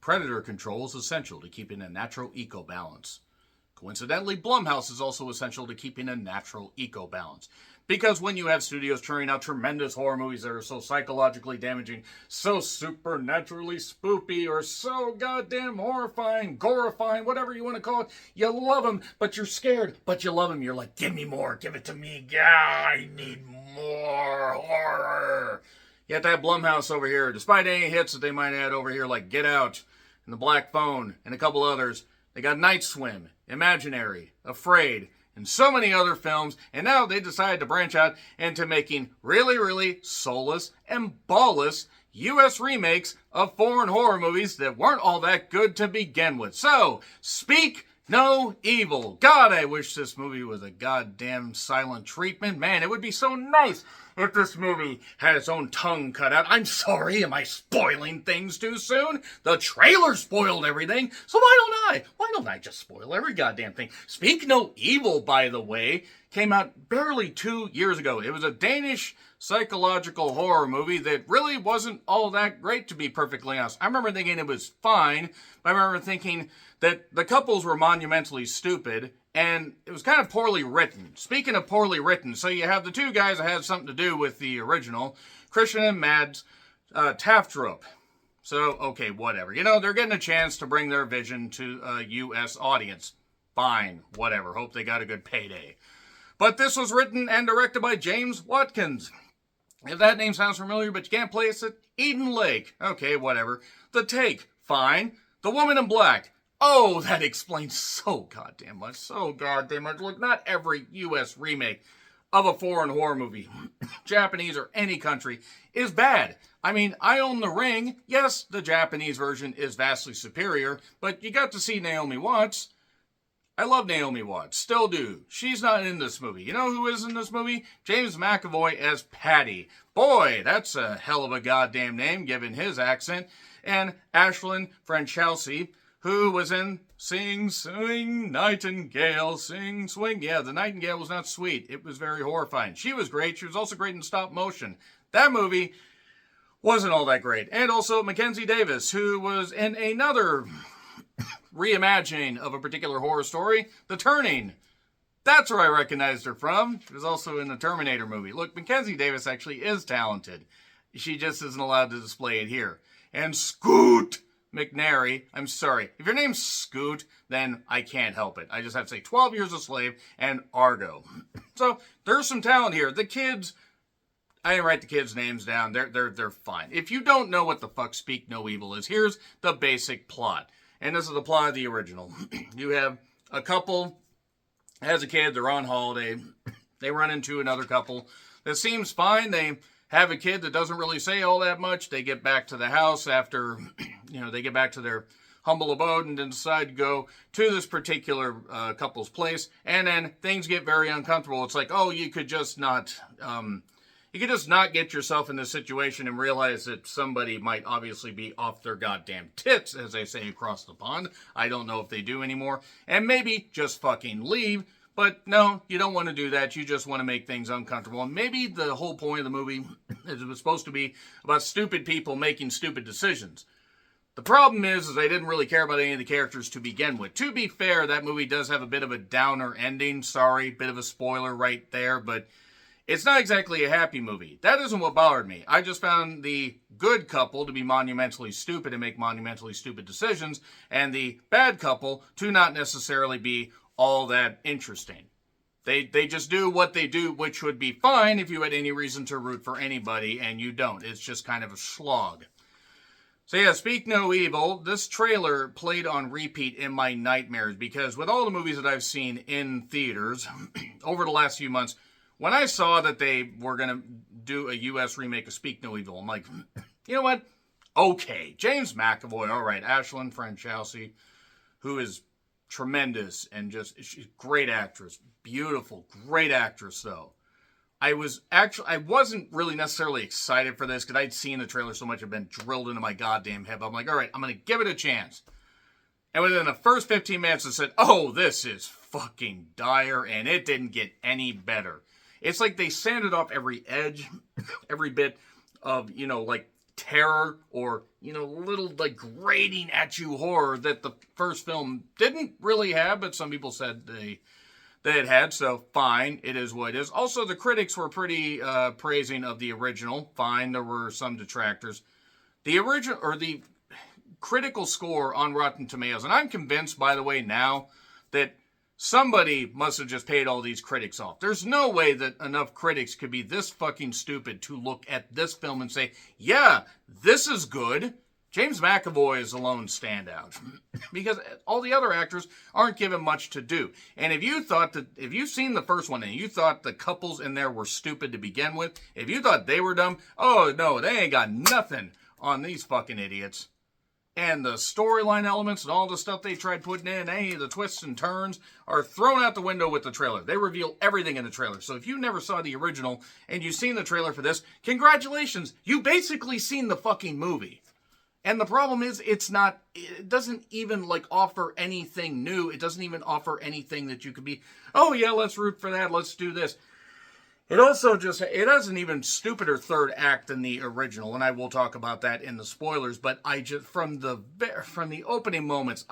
predator control is essential to keeping a natural eco-balance. Coincidentally, Blumhouse is also essential to keeping a natural eco-balance. Because when you have studios churning out tremendous horror movies that are so psychologically damaging, so supernaturally spoopy, or so goddamn horrifying, gorifying, whatever you want to call it, you love them, but you're scared, but you love them. You're like, give me more, give it to me. Yeah, I need more horror. You have to have Blumhouse over here, despite any hits that they might add over here, like Get Out, and The Black Phone, and a couple others. They got Night Swim, Imaginary, Afraid, and so many other films, and now they decided to branch out into making really, really soulless and ballless U.S. remakes of foreign horror movies that weren't all that good to begin with. So, speak no evil. God, I wish this movie was a goddamn silent treatment. Man, it would be so nice if this movie had its own tongue cut out. I'm sorry, am I spoiling things too soon? The trailer spoiled everything, so why don't I just spoil every goddamn thing? Speak No Evil, by the way, came out barely 2 years ago. It was a Danish psychological horror movie that really wasn't all that great, to be perfectly honest. I remember thinking it was fine, but I remember thinking that the couples were monumentally stupid, and it was kind of poorly written. Speaking of poorly written, so you have the two guys that had something to do with the original, Christian and Mads Taftrup. So, okay, whatever. You know, they're getting a chance to bring their vision to a U.S. audience. Fine, whatever. Hope they got a good payday. But this was written and directed by James Watkins. If that name sounds familiar, but you can't place it, Eden Lake. Okay, whatever. The Take. Fine. The Woman in Black. Oh, that explains so goddamn much. So goddamn much. Look, not every U.S. remake of a foreign horror movie, Japanese or any country, is bad. I mean, I Own the Ring. Yes, the Japanese version is vastly superior, but you got to see Naomi Watts. I love Naomi Watts. Still do. She's not in this movie. You know who is in this movie? James McAvoy as Patty. Boy, that's a hell of a goddamn name, given his accent. And Ashlyn Franchalsi, who was in Sing, Swing, Nightingale, Sing, Swing. Yeah, the Nightingale was not sweet. It was very horrifying. She was great. She was also great in stop motion. That movie wasn't all that great. And also Mackenzie Davis, who was in another reimagining of a particular horror story, The Turning. That's where I recognized her from. She was also in the Terminator movie. Look, Mackenzie Davis actually is talented. She just isn't allowed to display it here. And Scoot McNairy, I'm sorry. If your name's Scoot, then I can't help it. I just have to say 12 Years a Slave and Argo. So there's some talent here. The kids, I didn't write the kids' names down. They're fine. If you don't know what the fuck Speak No Evil is, here's the basic plot. And this is the plot of the original. You have a couple has a kid, they're on holiday. They run into another couple that seems fine. They have a kid that doesn't really say all that much. They get back to the house after, they get back to their humble abode and then decide to go to this particular couple's place. And then things get very uncomfortable. It's like, oh, you could just not get yourself in this situation and realize that somebody might obviously be off their goddamn tits, as they say across the pond. I don't know if they do anymore. And maybe just fucking leave. But no, you don't want to do that. You just want to make things uncomfortable. And maybe the whole point of the movie is it was supposed to be about stupid people making stupid decisions. The problem is they didn't really care about any of the characters to begin with. To be fair, that movie does have a bit of a downer ending. Sorry, bit of a spoiler right there, but it's not exactly a happy movie. That isn't what bothered me. I just found the good couple to be monumentally stupid and make monumentally stupid decisions, and the bad couple to not necessarily be all that interesting. They just do what they do, which would be fine if you had any reason to root for anybody, and you don't. It's just kind of a slog. So yeah, Speak No Evil, this trailer played on repeat in my nightmares, because with all the movies that I've seen in theaters over the last few months, when I saw that they were going to do a U.S. remake of Speak No Evil, I'm like, you know what? Okay, James McAvoy, all right, Ashlyn Franchalsi, who is tremendous and she's a great actress, beautiful, great actress though. I wasn't really necessarily excited for this because I'd seen the trailer so much, I've been drilled into my goddamn head. I'm like, all right, I'm going to give it a chance. And within the first 15 minutes, I said, oh, this is fucking dire, and it didn't get any better. It's like they sanded off every edge, every bit of, like terror or little like grating at you horror that the first film didn't really have, but some people said they it had, so fine, it is what it is. Also, the critics were pretty praising of the original. Fine, there were some detractors. The original, or the critical score on Rotten Tomatoes, and I'm convinced, by the way, now that somebody must have just paid all these critics off. There's no way that enough critics could be this fucking stupid to look at this film and say, yeah, this is good. James McAvoy is a lone standout because all the other actors aren't given much to do. And if you've seen the first one and you thought the couples in there were stupid to begin with, if you thought they were dumb, oh no, they ain't got nothing on these fucking idiots. And the storyline elements and all the stuff they tried putting in, the twists and turns, are thrown out the window with the trailer. They reveal everything in the trailer. So if you never saw the original and you've seen the trailer for this, congratulations, you basically seen the fucking movie. And the problem is, it doesn't even offer anything new. It doesn't even offer anything that you could be, oh yeah, let's root for that, let's do this. It also it has an even stupider third act than the original, and I will talk about that in the spoilers, but from the opening moments,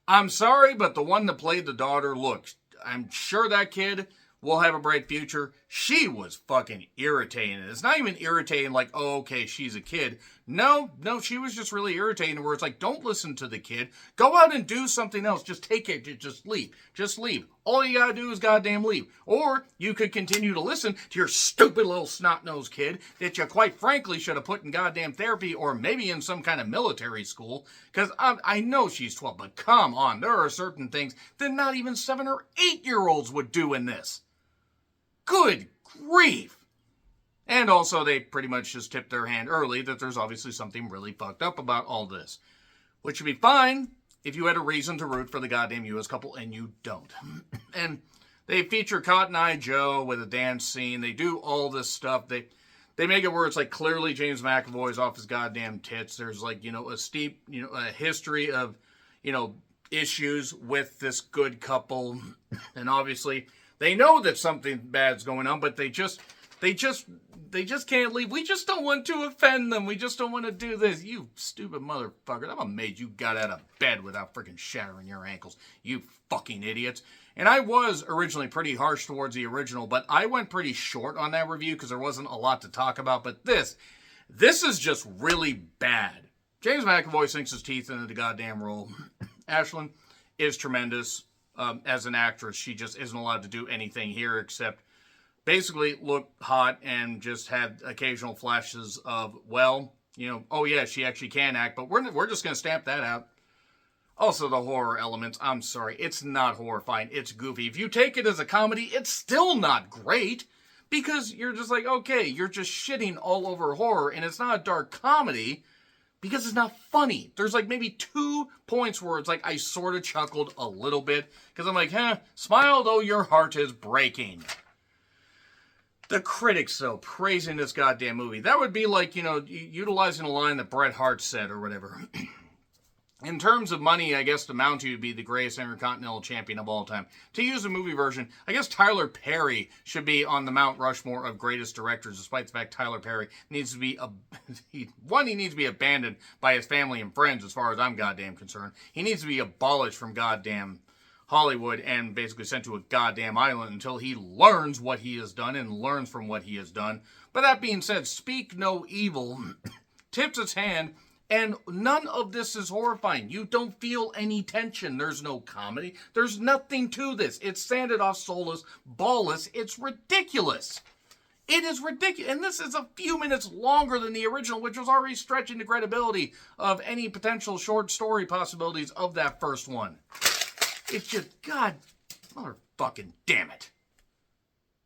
I'm sorry, but the one that played the daughter, look, I'm sure that kid will have a bright future. She was fucking irritating. It's not even irritating like, oh, okay, she's a kid. No, she was just really irritating where it's like, don't listen to the kid. Go out and do something else. Just take it. Just leave. Just leave. All you gotta do is goddamn leave. Or you could continue to listen to your stupid little snot-nosed kid that you quite frankly should have put in goddamn therapy or maybe in some kind of military school. Because I know she's 12, but come on. There are certain things that not even 7 or 8-year-olds would do in this. Good grief. And also, they pretty much just tipped their hand early that there's obviously something really fucked up about all this. Which would be fine if you had a reason to root for the goddamn U.S. couple, and you don't. And they feature Cotton Eye Joe with a dance scene. They do all this stuff. They make it where it's clearly James McAvoy's off his goddamn tits. There's a steep, a history of, issues with this good couple. And obviously, they know that something bad's going on, but they just can't leave. We just don't want to offend them. We just don't want to do this. You stupid motherfucker. I'm amazed you got out of bed without freaking shattering your ankles. You fucking idiots. And I was originally pretty harsh towards the original, but I went pretty short on that review because there wasn't a lot to talk about. But this is just really bad. James McAvoy sinks his teeth into the goddamn role. Ashlyn is tremendous. As an actress, she just isn't allowed to do anything here except basically look hot and just have occasional flashes of, oh yeah, she actually can act, but we're just going to stamp that out. Also, the horror elements, I'm sorry, it's not horrifying, it's goofy. If you take it as a comedy, it's still not great, because you're just like, okay, you're just shitting all over horror, and it's not a dark comedy, because it's not funny. There's maybe 2 points where it's I sort of chuckled a little bit, because I'm like, smile though your heart is breaking. The critics, though, praising this goddamn movie. That would be utilizing a line that Bret Hart said or whatever. In terms of money, I guess the Mountie would be the greatest intercontinental champion of all time. To use a movie version, I guess Tyler Perry should be on the Mount Rushmore of greatest directors, despite the fact Tyler Perry needs to be, he needs to be abandoned by his family and friends, as far as I'm goddamn concerned. He needs to be abolished from goddamn Hollywood and basically sent to a goddamn island until he learns what he has done and learns from what he has done. But that being said, Speak No Evil tips its hand, and none of this is horrifying. You don't feel any tension. There's no comedy. There's nothing to this. It's sanded off, soulless, ballless. It's ridiculous. It is ridiculous. And this is a few minutes longer than the original, which was already stretching the credibility of any potential short story possibilities of that first one. It's just, God, motherfucking damn it.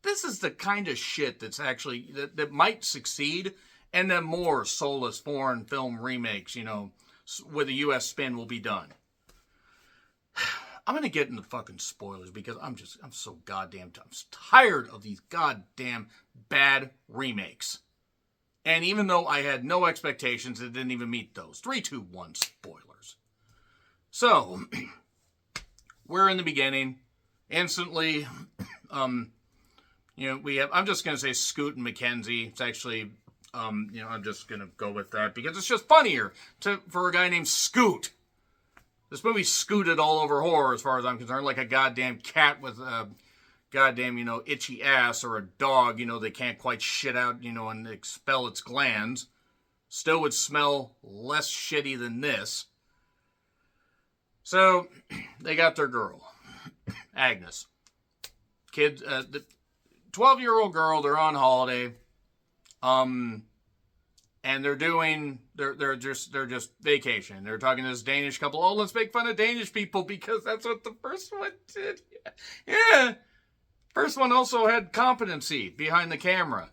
This is the kind of shit that's actually, that might succeed, and then more soulless foreign film remakes, with a U.S. spin will be done. I'm going to get into fucking spoilers because I'm so goddamn tired of these goddamn bad remakes. And even though I had no expectations, it didn't even meet those. 3, 2, 1, spoilers. So, we're in the beginning. Instantly, we have, I'm just going to say Scoot and Mackenzie. It's actually I'm just going to go with that because it's just funnier for a guy named Scoot. This movie scooted all over horror as far as I'm concerned, like a goddamn cat with a goddamn, itchy ass, or a dog, that can't quite shit out, and expel its glands. Still would smell less shitty than this. So, they got their girl, Agnes. Kid, the 12-year-old girl, they're on holiday. And they're just vacation. They're talking to this Danish couple. Oh, let's make fun of Danish people because that's what the first one did. Yeah. First one also had competency behind the camera.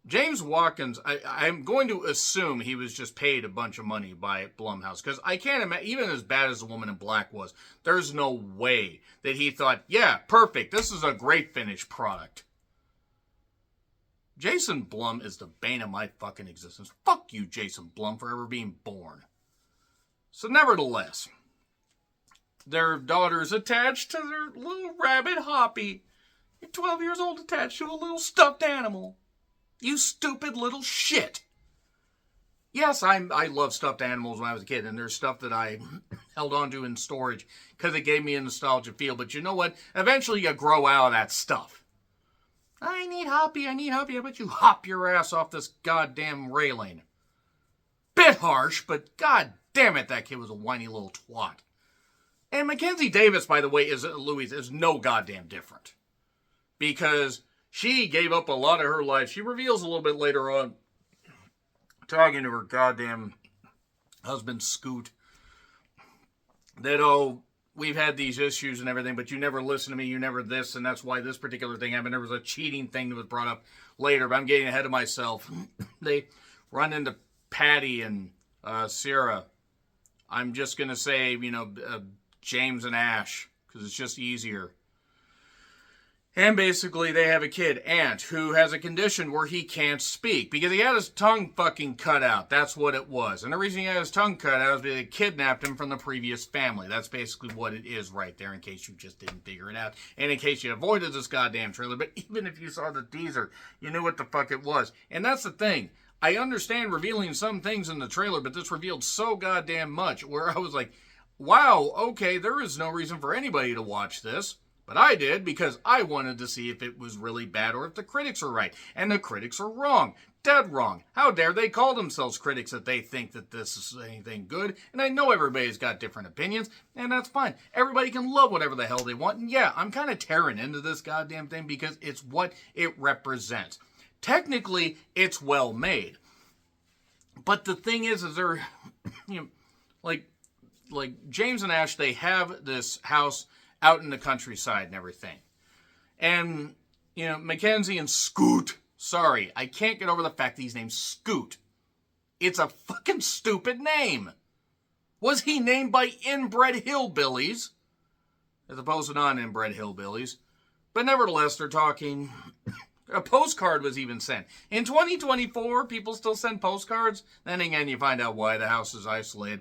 James Watkins, I'm going to assume he was just paid a bunch of money by Blumhouse, because I can't imagine, even as bad as The Woman in Black was, there's no way that he thought, yeah, perfect, this is a great finished product. Jason Blum is the bane of my fucking existence. Fuck you, Jason Blum, for ever being born. So nevertheless, their daughter's attached to their little rabbit Hoppy. You're 12 years old attached to a little stuffed animal. You stupid little shit. Yes, I love stuffed animals when I was a kid, and there's stuff that I held on to in storage because it gave me a nostalgia feel. But you know what? Eventually you grow out of that stuff. I need Hoppy. How about you hop your ass off this goddamn railing? Bit harsh, but god damn it, that kid was a whiny little twat. And Mackenzie Davis, by the way, is no goddamn different. Because she gave up a lot of her life. She reveals a little bit later on, talking to her goddamn husband, Scoot, that, we've had these issues and everything, but you never listen to me, you never this, and that's why this particular thing happened. There was a cheating thing that was brought up later, but I'm getting ahead of myself. They run into Patty and Sarah. I'm just going to say, James and Ash, because it's just easier. And basically, they have a kid, Ant, who has a condition where he can't speak because he had his tongue fucking cut out. That's what it was. And the reason he had his tongue cut out is because they kidnapped him from the previous family. That's basically what it is right there, in case you just didn't figure it out. And in case you avoided this goddamn trailer. But even if you saw the teaser, you knew what the fuck it was. And that's the thing. I understand revealing some things in the trailer, but this revealed so goddamn much where I was like, wow, okay, there is no reason for anybody to watch this. But I did because I wanted to see if it was really bad or if the critics are right. And the critics are wrong. Dead wrong. How dare they call themselves critics if they think that this is anything good? And I know everybody's got different opinions, and that's fine. Everybody can love whatever the hell they want. And yeah, I'm kind of tearing into this goddamn thing because it's what it represents. Technically, it's well made. But the thing is they're, like James and Ash, they have this house out in the countryside and everything. And, Mackenzie and Scoot, sorry, I can't get over the fact that he's named Scoot. It's a fucking stupid name. Was he named by inbred hillbillies, as opposed to non-inbred hillbillies? But nevertheless, they're talking. A postcard was even sent. In 2024, people still send postcards. Then again, you find out why. The house is isolated.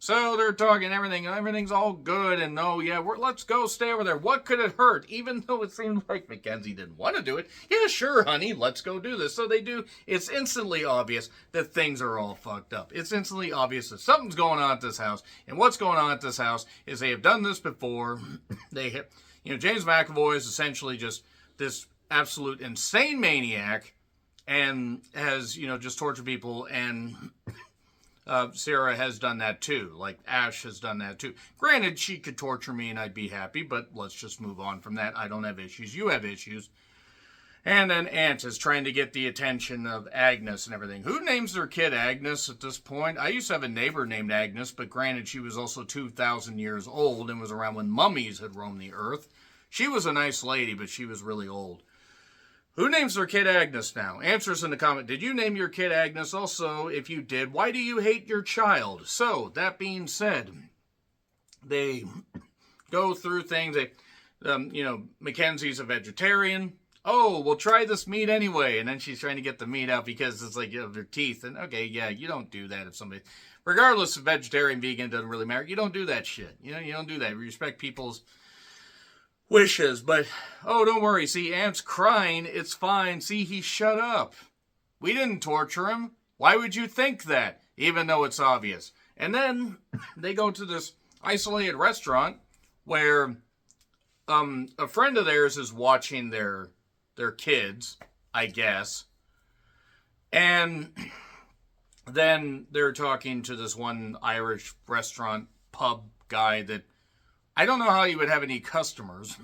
So they're talking everything's all good, and let's go stay over there. What could it hurt? Even though it seemed like Mackenzie didn't want to do it. Yeah, sure, honey, let's go do this. So they do. It's instantly obvious that things are all fucked up. It's instantly obvious that something's going on at this house, and what's going on at this house is they have done this before. They have, James McAvoy is essentially just this absolute insane maniac, and has, just tortured people, and Sarah has done that too. Like, Ash has done that too. Granted, she could torture me and I'd be happy, but let's just move on from that. I don't have issues. You have issues. And then Ant is trying to get the attention of Agnes and everything. Who names their kid Agnes at this point? I used to have a neighbor named Agnes, but granted, she was also 2,000 years old and was around when mummies had roamed the earth. She was a nice lady, but she was really old. Who names their kid Agnes now? Answers in the comment. Did you name your kid Agnes? Also, if you did, why do you hate your child? So, that being said, they go through things. Mackenzie's a vegetarian. Oh, we'll try this meat anyway. And then she's trying to get the meat out because it's like of their teeth. And okay, yeah, you don't do that if somebody, regardless of vegetarian, vegan, doesn't really matter. You don't do that shit. You don't do that. You respect people's wishes, but, oh, don't worry, see, Ant's crying, it's fine, see, he shut up. We didn't torture him. Why would you think that? Even though it's obvious. And then they go to this isolated restaurant where a friend of theirs is watching their kids, I guess. And then they're talking to this one Irish restaurant pub guy that I don't know how he would have any customers.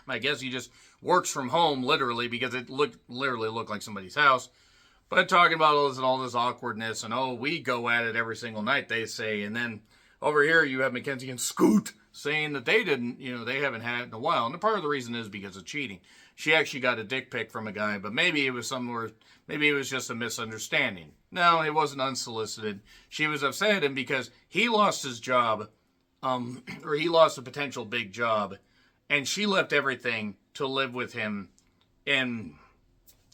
I guess he just works from home, literally, because it literally looked like somebody's house. But talking about all this awkwardness, and we go at it every single night, they say. And then over here you have Mackenzie and Scoot saying that they didn't, they haven't had it in a while. And part of the reason is because of cheating. She actually got a dick pic from a guy, but maybe it was just a misunderstanding. No, it wasn't unsolicited. She was upset at him because he lost his job, or he lost a potential big job, and she left everything to live with him in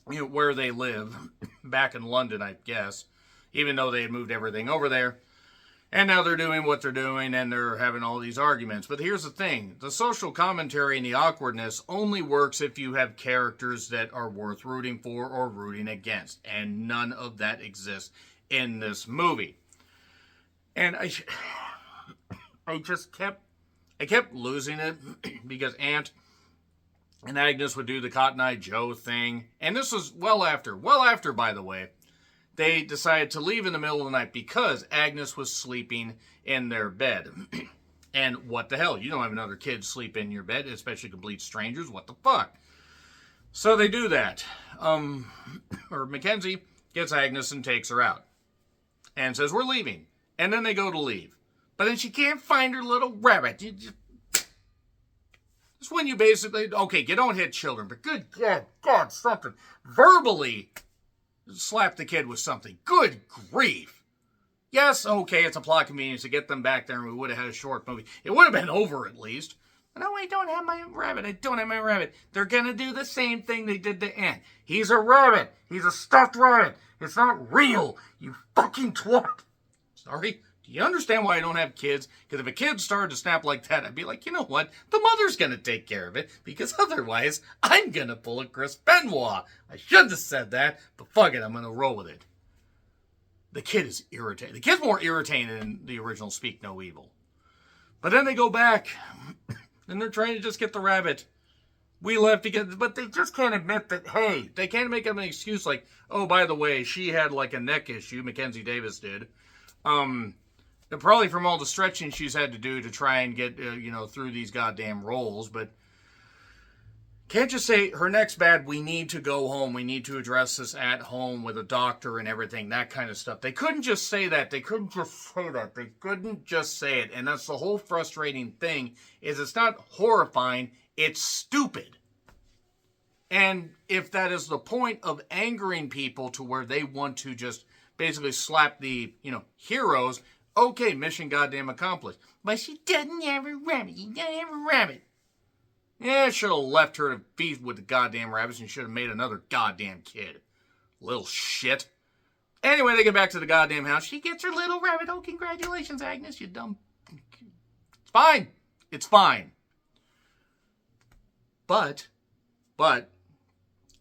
where they live, back in London, I guess, even though they had moved everything over there. And now they're doing what they're doing, and they're having all these arguments. But here's the thing. The social commentary and the awkwardness only works if you have characters that are worth rooting for or rooting against. And none of that exists in this movie. And I kept losing it because Ant and Agnes would do the Cotton Eye Joe thing. And this was well after, by the way, they decided to leave in the middle of the night because Agnes was sleeping in their bed. And what the hell? You don't have another kid sleep in your bed, especially complete strangers. What the fuck? So they do that. Or Mackenzie gets Agnes and takes her out. And says, we're leaving. And then they go to leave. But then she can't find her little rabbit. It's when you basically, okay, you don't hit children, but good God, something. Verbally slap the kid with something. Good grief. Yes, okay, it's a plot convenience to get them back there and we would have had a short movie. It would have been over at least. No, I don't have my rabbit. I don't have my rabbit. They're going to do the same thing they did to Ant. He's a rabbit. He's a stuffed rabbit. It's not real. You fucking twat. Sorry. Do you understand why I don't have kids? Because if a kid started to snap like that, I'd be like, you know what? The mother's going to take care of it. Because otherwise, I'm going to pull a Chris Benoit. I shouldn't have said that. But fuck it. I'm going to roll with it. The kid is irritating. The kid's more irritating than the original Speak No Evil. But then they go back. And they're trying to just get the rabbit. We left to get, but they just can't admit that, hey, they can't make up an excuse like, oh, by the way, she had like a neck issue, Mackenzie Davis did. Probably from all the stretching she's had to do to try and get, through these goddamn roles, but can't just say her neck's bad, we need to go home, we need to address this at home with a doctor and everything, that kind of stuff. They couldn't just say that. They couldn't just say it. And that's the whole frustrating thing, is it's not horrifying, it's stupid. And if that is the point of angering people to where they want to just basically slap the, heroes, okay, mission goddamn accomplished. But she doesn't have a rabbit. You gotta have a rabbit. Yeah, should have left her to feed with the goddamn rabbits and should have made another goddamn kid. Little shit. Anyway, they get back to the goddamn house. She gets her little rabbit. Oh, congratulations, Agnes, you dumb. It's fine. It's fine. But,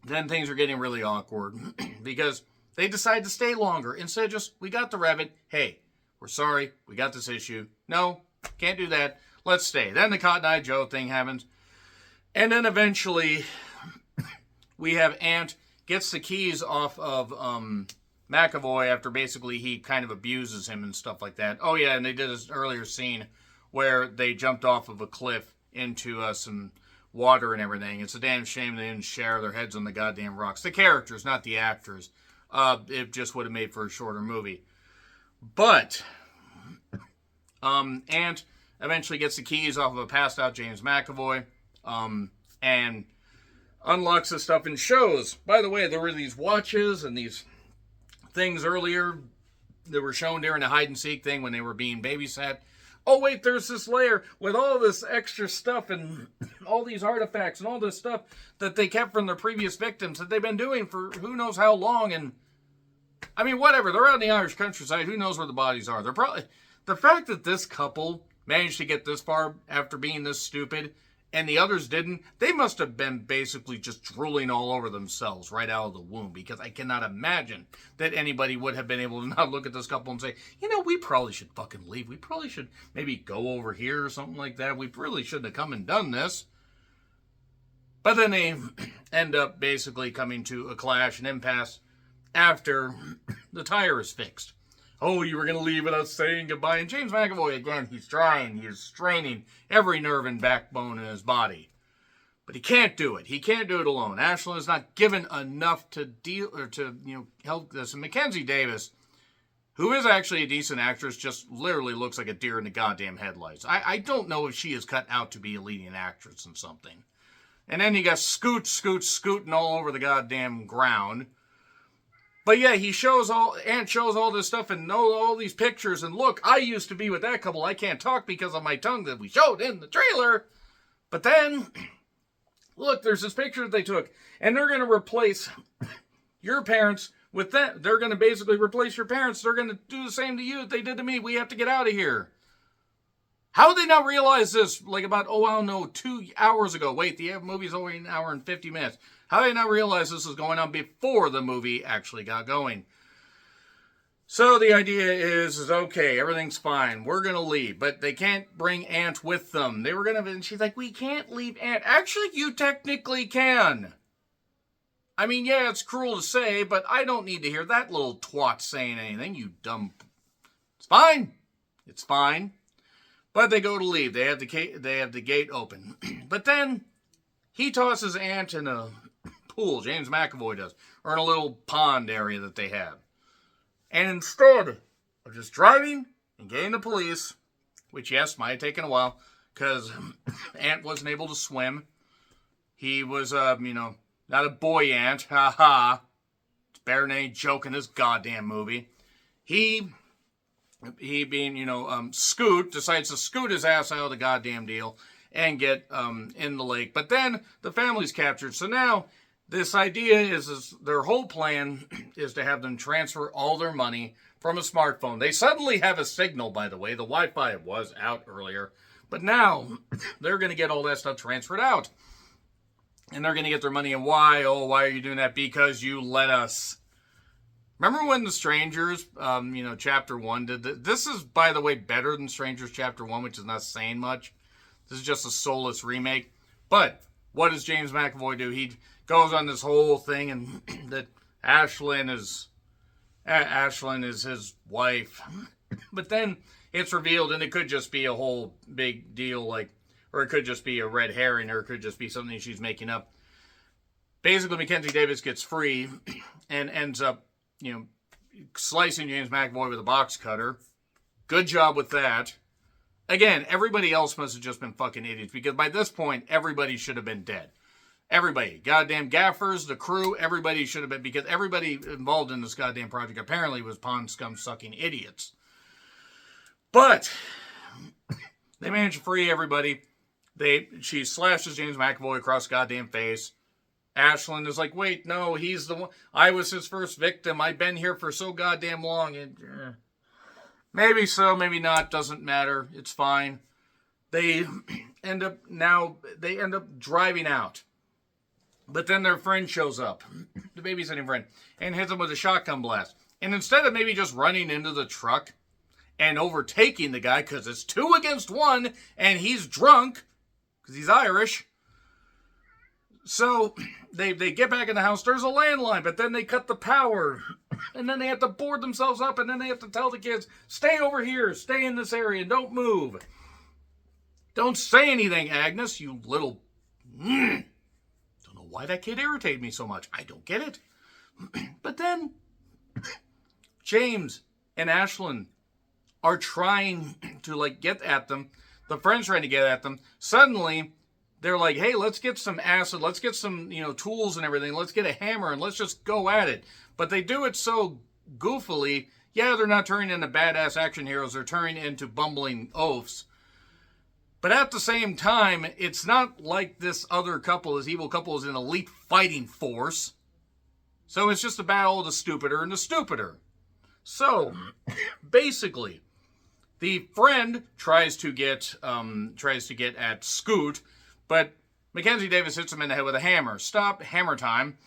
then things are getting really awkward because they decide to stay longer. Instead of just, we got the rabbit. Hey, we're sorry. We got this issue. No, can't do that. Let's stay. Then the Cotton Eye Joe thing happens. And then eventually we have Ant gets the keys off of McAvoy after basically he kind of abuses him and stuff like that. Oh, yeah, and they did this earlier scene where they jumped off of a cliff into some water and everything. It's a damn shame they didn't share their heads on the goddamn rocks. The characters, not the actors. It just would have made for a shorter movie. But Ant eventually gets the keys off of a passed out James McAvoy and unlocks the stuff and shows. By the way, there were these watches and these things earlier that were shown during the hide and seek thing when they were being babysat. Oh, wait, there's this layer with all this extra stuff and all these artifacts and all this stuff that they kept from their previous victims that they've been doing for who knows how long. And I mean, whatever. They're out in the Irish countryside. Who knows where the bodies are? They're probably, the fact that this couple managed to get this far after being this stupid and the others didn't, they must have been basically just drooling all over themselves right out of the womb, because I cannot imagine that anybody would have been able to not look at this couple and say, we probably should fucking leave. We probably should maybe go over here or something like that. We really shouldn't have come and done this. But then they end up basically coming to a clash, an impasse, after the tire is fixed. Oh, you were going to leave without saying goodbye. And James McAvoy, again, he's trying. He's straining every nerve and backbone in his body. But he can't do it. He can't do it alone. Ashlyn is not given enough to deal, or to, help this. And Mackenzie Davis, who is actually a decent actress, just literally looks like a deer in the goddamn headlights. I don't know if she is cut out to be a leading actress in something. And then you got scooting all over the goddamn ground. But yeah, Ant shows all this stuff and all these pictures. And look, I used to be with that couple. I can't talk because of my tongue that we showed in the trailer. But then, look, there's this picture that they took. And they're going to replace your parents with that. They're going to basically replace your parents. They're going to do the same to you that they did to me. We have to get out of here. How did they not realize this, like about, 2 hours ago? Wait, the movie's only an hour and 50 minutes. How did they not realize this was going on before the movie actually got going? So the idea is okay, everything's fine. We're going to leave, but they can't bring Ant with them. They were going to, and she's like, we can't leave Ant. Actually, you technically can. I mean, yeah, it's cruel to say, but I don't need to hear that little twat saying anything, you dumb. It's fine. It's fine. But they go to leave. They have the gate open. But then he tosses Ant in a pool. James McAvoy does. Or in a little pond area that they have. And instead of just driving and getting the police, which, yes, might have taken a while, because Ant wasn't able to swim. He was, not a boy ant. Ha ha. It's better than any joke in this goddamn movie. He being, Scoot, decides to scoot his ass out of the goddamn deal and get in the lake. But then the family's captured. So now this idea is their whole plan is to have them transfer all their money from a smartphone. They suddenly have a signal, by the way. The Wi-Fi was out earlier. But now they're going to get all that stuff transferred out. And they're going to get their money. And why? Oh, why are you doing that? Because you let us. Remember when The Strangers, Chapter 1 did this? This is, by the way, better than Strangers Chapter 1, which is not saying much. This is just a soulless remake. But what does James McAvoy do? He goes on this whole thing and that Ashlyn is his wife. But then it's revealed, and it could just be a whole big deal, or it could just be a red herring, or it could just be something she's making up. Basically, Mackenzie Davis gets free and ends up slicing James McAvoy with a box cutter. Good job with that. Again, everybody else must have just been fucking idiots, because by this point, everybody should have been dead. Everybody. Goddamn gaffers, the crew, everybody should have been, because everybody involved in this goddamn project apparently was pond scum sucking idiots. But they managed to free everybody. She slashes James McAvoy across the goddamn face. Ashlyn is like, wait, no, he's the one. I was his first victim. I've been here for so goddamn long. And maybe so, maybe not. Doesn't matter. It's fine. They end up driving out. But then their friend shows up, the babysitting friend, and hits them with a shotgun blast. And instead of maybe just running into the truck and overtaking the guy, because it's 2 against 1, and he's drunk, because he's Irish. So they get back in the house. There's a landline, but then they cut the power. And then they have to board themselves up, and then they have to tell the kids, stay over here, stay in this area, don't move. Don't say anything, Agnes, you little... Don't know why that kid irritated me so much. I don't get it. But then James and Ashlyn are trying to get at them. The friend's trying to get at them. Suddenly, they're like, hey, let's get some acid. Let's get some, tools and everything. Let's get a hammer and let's just go at it. But they do it so goofily. Yeah, they're not turning into badass action heroes. They're turning into bumbling oafs. But at the same time, it's not like this other couple, this evil couple, is an elite fighting force. So it's just a battle of the stupider and the stupider. So, basically, the friend tries to get at Scoot But Mackenzie Davis hits him in the head with a hammer. Stop, hammer time.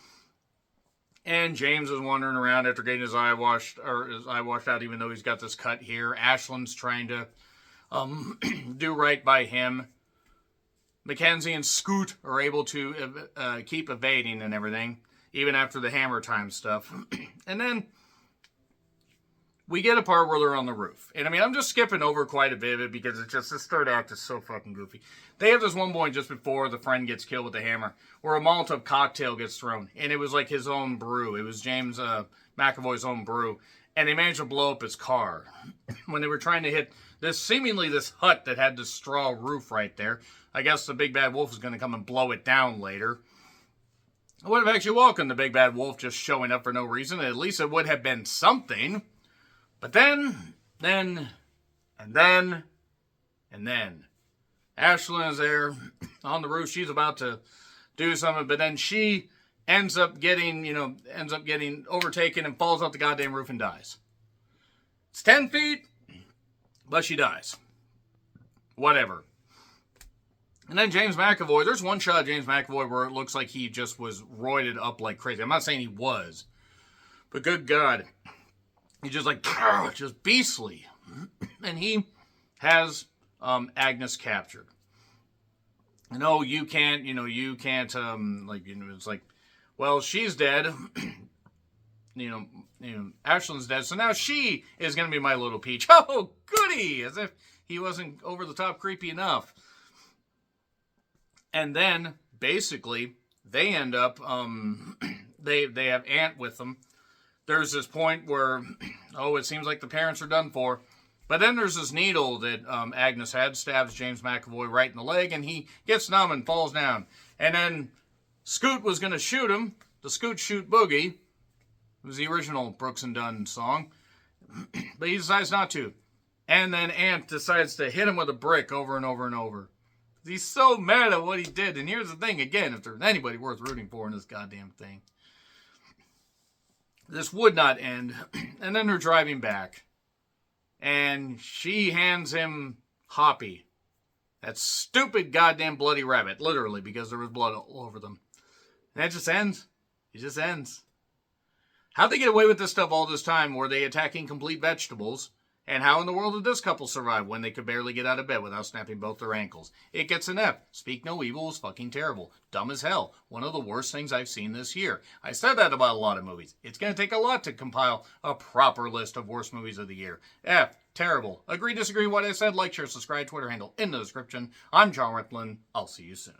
And James is wandering around after getting his eye washed out, even though he's got this cut here. Ashland's trying to do right by him. Mackenzie and Scoot are able to keep evading and everything, even after the hammer time stuff. And then we get a part where they're on the roof. And I mean, I'm just skipping over quite a bit of it because it's just, this third act is so fucking goofy. They have this one point just before the friend gets killed with the hammer where a Molotov cocktail gets thrown. And it was like his own brew. It was James McAvoy's own brew. And they managed to blow up his car when they were trying to hit this hut that had this straw roof right there. I guess the big bad wolf is going to come and blow it down later. I would have actually welcomed the big bad wolf just showing up for no reason. At least it would have been something. But then, Ashlyn is there on the roof. She's about to do something, but then she ends up getting overtaken and falls off the goddamn roof and dies. It's 10 feet, but she dies. Whatever. And then James McAvoy, there's one shot of James McAvoy where it looks like he just was roided up like crazy. I'm not saying he was, but good God. He's just like, just beastly. And he has Agnes captured. No, you can't, it's like, well, she's dead. Ashlyn's dead. So now she is going to be my little peach. Oh, goody! As if he wasn't over the top creepy enough. And then, basically, they end up, they have Ant with them. There's this point where, it seems like the parents are done for. But then there's this needle that Agnes had, stabs James McAvoy right in the leg, and he gets numb and falls down. And then Scoot was going to shoot him. The Scoot Shoot Boogie. It was the original Brooks and Dunn song. But he decides not to. And then Ant decides to hit him with a brick over and over and over. He's so mad at what he did. And here's the thing, again, if there's anybody worth rooting for in this goddamn thing. This would not end. And then they're driving back. And she hands him Hoppy. That stupid goddamn bloody rabbit. Literally, because there was blood all over them. And it just ends. It just ends. How'd they get away with this stuff all this time? Were they attacking complete vegetables? And how in the world did this couple survive when they could barely get out of bed without snapping both their ankles? It gets an F. Speak No Evil was fucking terrible. Dumb as hell. One of the worst things I've seen this year. I said that about a lot of movies. It's going to take a lot to compile a proper list of worst movies of the year. F. Terrible. Agree, disagree what I said? Like, share, subscribe, Twitter handle in the description. I'm John Riplin. I'll see you soon.